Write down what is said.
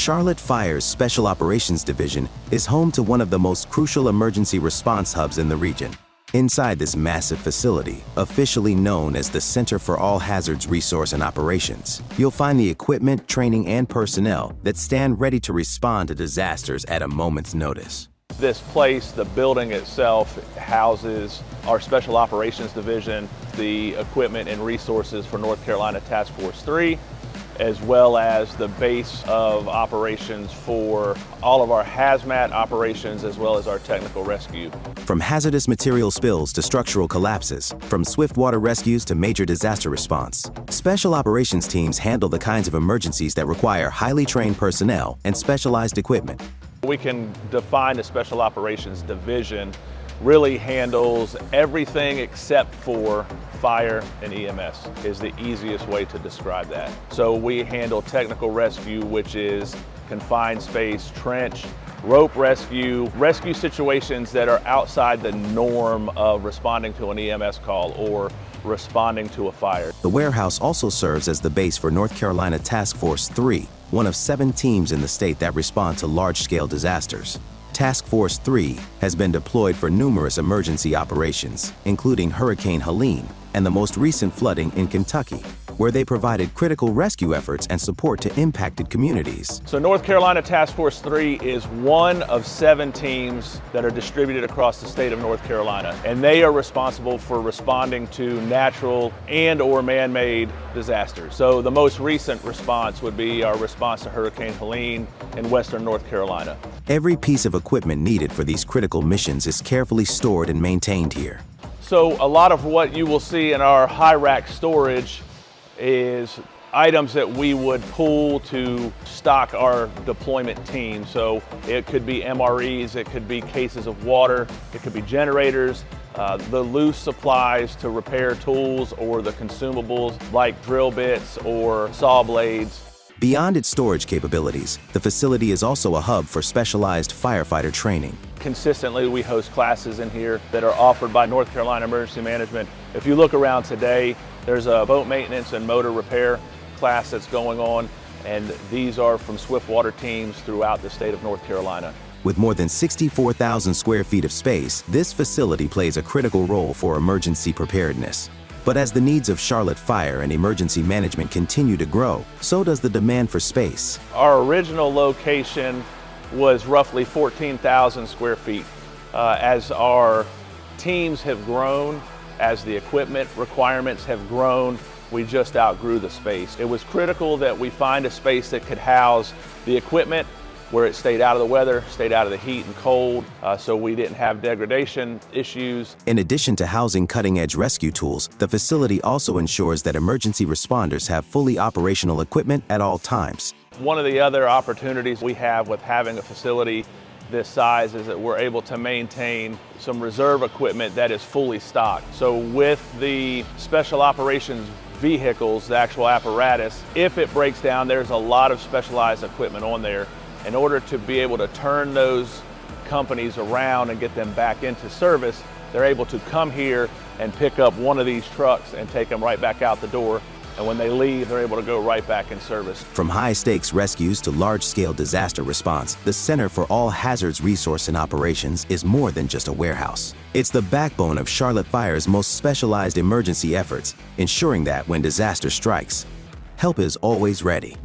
Charlotte Fire's Special Operations Division is home to one of the most crucial emergency response hubs in the region. Inside this massive facility, officially known as the Center for All Hazards Resource and Operations, you'll find the equipment, training, and personnel that stand ready to respond to disasters at a moment's notice. This place, the building itself, houses our Special Operations Division, the equipment and resources for North Carolina Task Force 3, as well as the base of operations for all of our hazmat operations, as well as our technical rescue. From hazardous material spills to structural collapses, from swift water rescues to major disaster response, special operations teams handle the kinds of emergencies that require highly trained personnel and specialized equipment. We can define the Special Operations Division really handles everything except for fire and EMS is the easiest way to describe that. So we handle technical rescue, which is confined space, trench, rope rescue situations that are outside the norm of responding to an EMS call or responding to a fire. The warehouse also serves as the base for North Carolina Task Force 3, one of 7 teams in the state that respond to large-scale disasters. Task Force 3 has been deployed for numerous emergency operations, including Hurricane Helene and the most recent flooding in Kentucky, where they provided critical rescue efforts and support to impacted communities. So North Carolina Task Force 3 is one of 7 teams that are distributed across the state of North Carolina, and they are responsible for responding to natural and or man-made disasters. So the most recent response would be our response to Hurricane Helene in western North Carolina. Every piece of equipment needed for these critical missions is carefully stored and maintained here. So a lot of what you will see in our high rack storage is items that we would pull to stock our deployment team. So it could be MREs, it could be cases of water, it could be generators, the loose supplies to repair tools, or the consumables like drill bits or saw blades. Beyond its storage capabilities, the facility is also a hub for specialized firefighter training. Consistently, we host classes in here that are offered by North Carolina Emergency Management. If you look around today, there's a boat maintenance and motor repair class that's going on, and these are from swift water teams throughout the state of North Carolina. With more than 64,000 square feet of space, this facility plays a critical role for emergency preparedness. But as the needs of Charlotte Fire and emergency management continue to grow, so does the demand for space. Our original location was roughly 14,000 square feet. As our teams have grown, as the equipment requirements have grown, we just outgrew the space. It was critical that we find a space that could house the equipment where it stayed out of the weather, stayed out of the heat and cold, so we didn't have degradation issues. In addition to housing cutting-edge rescue tools, the facility also ensures that emergency responders have fully operational equipment at all times. One of the other opportunities we have with having a facility this size is that we're able to maintain some reserve equipment that is fully stocked. So with the special operations vehicles, the actual apparatus, if it breaks down, there's a lot of specialized equipment on there. In order to be able to turn those companies around and get them back into service, they're able to come here and pick up one of these trucks and take them right back out the door. And when they leave, they're able to go right back in service. From high-stakes rescues to large-scale disaster response, the Center for All Hazards Resource and Operations is more than just a warehouse. It's the backbone of Charlotte Fire's most specialized emergency efforts, ensuring that when disaster strikes, help is always ready.